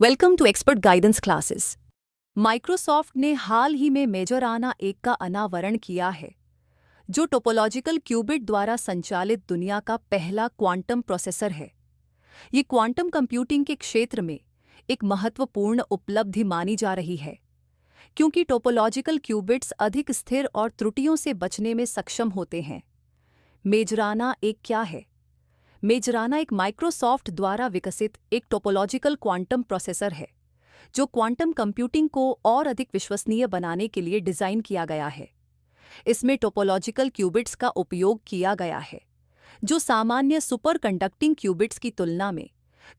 Welcome to expert guidance classes. Microsoft ने हाल ही में मेजोराना 1 का अनावरण किया है, जो टोपोलॉजिकल क्यूबिट द्वारा संचालित दुनिया का पहला क्वांटम प्रोसेसर है। ये क्वांटम कंप्यूटिंग के क्षेत्र में एक महत्वपूर्ण उपलब्धि मानी जा रही है, क्योंकि टोपोलॉजिकल क्यूबिट्स अधिक स्थिर और त्रुटियों से बचने में सक्षम होते हैं। मेजराना 1 क्या है? मेजराना एक माइक्रोसॉफ्ट द्वारा विकसित एक टोपोलॉजिकल क्वांटम प्रोसेसर है, जो क्वांटम कंप्यूटिंग को और अधिक विश्वसनीय बनाने के लिए डिज़ाइन किया गया है। इसमें टोपोलॉजिकल क्यूबिट्स का उपयोग किया गया है, जो सामान्य सुपर कंडक्टिंग क्यूबिट्स की तुलना में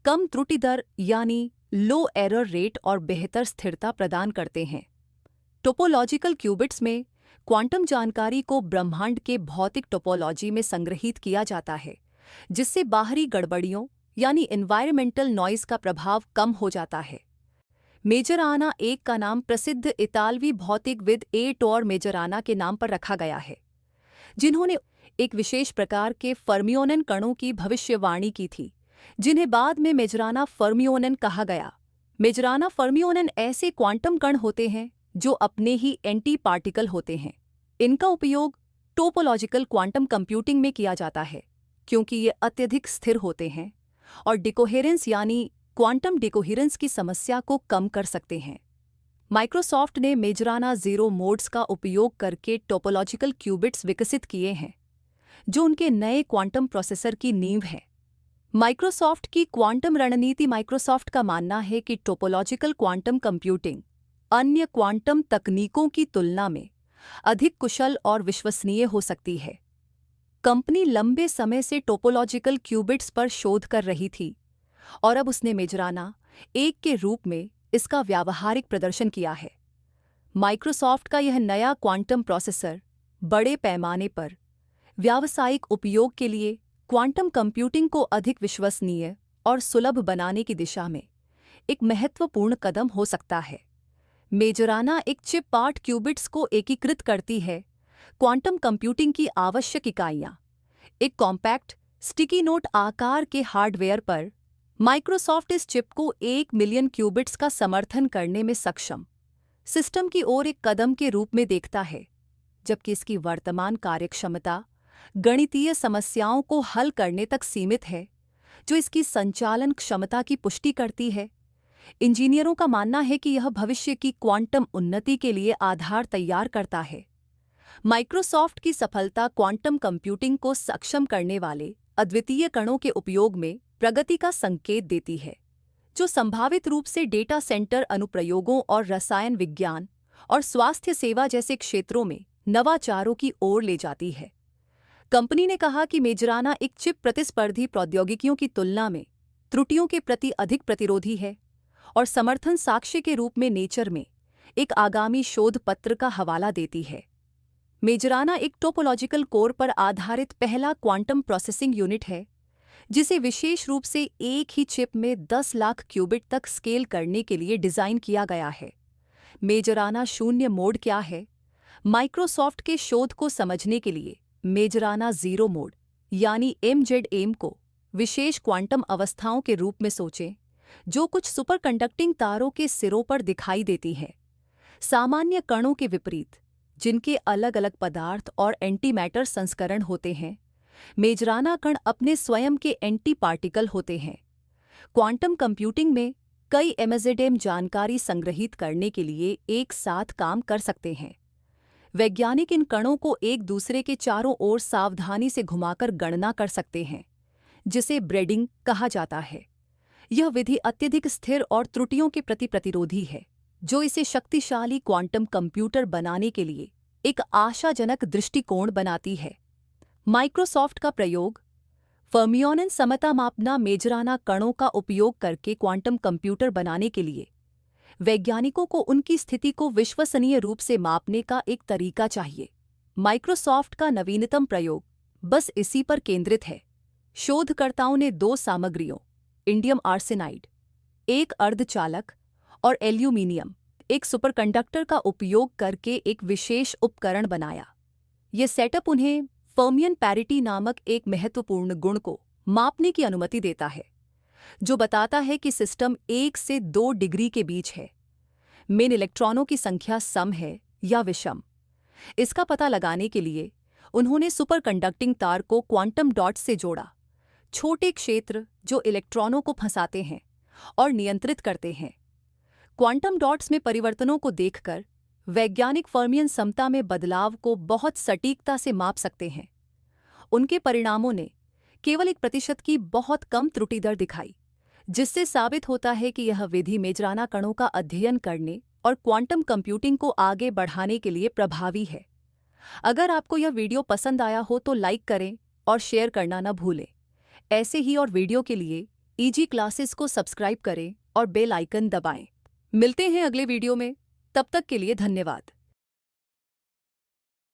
कम त्रुटि दर यानी लो एरर रेट और बेहतर स्थिरता प्रदान करते हैं। टोपोलॉजिकल क्यूबिट्स में क्वांटम जानकारी को ब्रह्मांड के भौतिक टोपोलॉजी में संग्रहीत किया जाता है, जिससे बाहरी गड़बड़ियों यानी एनवायरमेंटल नॉइज का प्रभाव कम हो जाता है। मेजराना 1 का नाम प्रसिद्ध इतालवी भौतिकविद एटोर मेजराना के नाम पर रखा गया है, जिन्होंने एक विशेष प्रकार के फर्मियोनन कणों की भविष्यवाणी की थी, जिन्हें बाद में मेजराना फर्मियोनन कहा गया। मेजराना फर्मियोनन ऐसे क्वांटम कण होते हैं जो अपने ही एंटी पार्टिकल होते हैं। इनका उपयोग टोपोलॉजिकल क्वांटम कंप्यूटिंग में किया जाता है, क्योंकि ये अत्यधिक स्थिर होते हैं और डिकोहेरेंस यानी क्वांटम डिकोहेरेंस की समस्या को कम कर सकते हैं। माइक्रोसॉफ्ट ने मेजराना 0 मोड्स का उपयोग करके टोपोलॉजिकल क्यूबिट्स विकसित किए हैं, जो उनके नए क्वांटम प्रोसेसर की नींव है। माइक्रोसॉफ्ट की क्वांटम रणनीति माइक्रोसॉफ्ट का मानना है कि टोपोलॉजिकल क्वांटम कंप्यूटिंग अन्य क्वांटम तकनीकों की तुलना में अधिक कुशल और विश्वसनीय हो सकती है। कंपनी लंबे समय से टोपोलॉजिकल क्यूबिट्स पर शोध कर रही थी और अब उसने मेजराना 1 के रूप में इसका व्यावहारिक प्रदर्शन किया है। माइक्रोसॉफ्ट का यह नया क्वांटम प्रोसेसर बड़े पैमाने पर व्यावसायिक उपयोग के लिए क्वांटम कंप्यूटिंग को अधिक विश्वसनीय और सुलभ बनाने की दिशा में एक महत्वपूर्ण कदम हो सकता है। मेजराना एक चिप पार्ट क्यूबिट्स को एकीकृत करती है। क्वांटम कंप्यूटिंग की आवश्यक इकाइयाँ एक कॉम्पैक्ट स्टिकी नोट आकार के हार्डवेयर पर माइक्रोसॉफ्ट इस चिप को 1 मिलियन क्यूबिट्स का समर्थन करने में सक्षम सिस्टम की ओर एक कदम के रूप में देखता है, जबकि इसकी वर्तमान कार्यक्षमता गणितीय समस्याओं को हल करने तक सीमित है, जो इसकी संचालन क्षमता की पुष्टि करती है। इंजीनियरों का मानना है कि यह भविष्य की क्वांटम उन्नति के लिए आधार तैयार करता है। माइक्रोसॉफ्ट की सफलता क्वांटम कंप्यूटिंग को सक्षम करने वाले अद्वितीय कणों के उपयोग में प्रगति का संकेत देती है, जो संभावित रूप से डेटा सेंटर अनुप्रयोगों और रसायन विज्ञान और स्वास्थ्य सेवा जैसे क्षेत्रों में नवाचारों की ओर ले जाती है। कंपनी ने कहा कि मेजराना एक चिप प्रतिस्पर्धी प्रौद्योगिकियों की तुलना में त्रुटियों के प्रति अधिक प्रतिरोधी है और समर्थन साक्ष्य के रूप में नेचर में एक आगामी शोध पत्र का हवाला देती है। मेजराना एक टोपोलॉजिकल कोर पर आधारित पहला क्वांटम प्रोसेसिंग यूनिट है, जिसे विशेष रूप से एक ही चिप में 10 लाख क्यूबिट तक स्केल करने के लिए डिज़ाइन किया गया है। मेजराना 0 मोड क्या है? माइक्रोसॉफ्ट के शोध को समझने के लिए मेजराना 0 मोड यानी MZM को विशेष क्वांटम अवस्थाओं के रूप में सोचें, जो कुछ सुपरकंडक्टिंग तारों के सिरों पर दिखाई देती हैं। सामान्य कणों के विपरीत, जिनके अलग अलग पदार्थ और एंटीमैटर संस्करण होते हैं, मेजराना कण अपने स्वयं के एंटी पार्टिकल होते हैं। क्वांटम कंप्यूटिंग में कई MZM जानकारी संग्रहित करने के लिए एक साथ काम कर सकते हैं। वैज्ञानिक इन कणों को एक दूसरे के चारों ओर सावधानी से घुमाकर गणना कर सकते हैं, जिसे ब्रेडिंग कहा जाता है। यह विधि अत्यधिक स्थिर और त्रुटियों के प्रति प्रतिरोधी है, जो इसे शक्तिशाली क्वांटम कंप्यूटर बनाने के लिए एक आशाजनक दृष्टिकोण बनाती है। माइक्रोसॉफ्ट का प्रयोग फर्मियोनन समता मापना मेजराना कणों का उपयोग करके क्वांटम कंप्यूटर बनाने के लिए वैज्ञानिकों को उनकी स्थिति को विश्वसनीय रूप से मापने का एक तरीका चाहिए। माइक्रोसॉफ्ट का नवीनतम प्रयोग बस इसी पर केंद्रित है। शोधकर्ताओं ने 2 सामग्रियों, इंडियम आर्सेनाइड, एक अर्धचालक, और एल्यूमीनियम, एक सुपरकंडक्टर का उपयोग करके एक विशेष उपकरण बनाया। ये सेटअप उन्हें फर्मियन पैरिटी नामक एक महत्वपूर्ण गुण को मापने की अनुमति देता है। जो बताता है कि सिस्टम 1 से 2 डिग्री के बीच है। मेन इलेक्ट्रॉनों की संख्या सम है या विषम। इसका पता लगाने के लिए उन्होंने सुपरकंडक्टिंग तार को क्वांटम डॉट्स से जोड़ा, छोटे क्षेत्र जो इलेक्ट्रॉनों को फंसाते हैं और नियंत्रित करते हैं। क्वांटम डॉट्स में परिवर्तनों को देखकर वैज्ञानिक फर्मियन समता में बदलाव को बहुत सटीकता से माप सकते हैं। उनके परिणामों ने केवल 1% की बहुत कम त्रुटि दर दिखाई, जिससे साबित होता है कि यह विधि मेजराना कणों का अध्ययन करने और क्वांटम कंप्यूटिंग को आगे बढ़ाने के लिए प्रभावी है। अगर आपको यह वीडियो पसंद आया हो तो लाइक करें और शेयर करना न भूलें। ऐसे ही और वीडियो के लिए ईजी क्लासेस को सब्सक्राइब करें और बेल आइकन दबाएं। मिलते हैं अगले वीडियो में, तब तक के लिए धन्यवाद।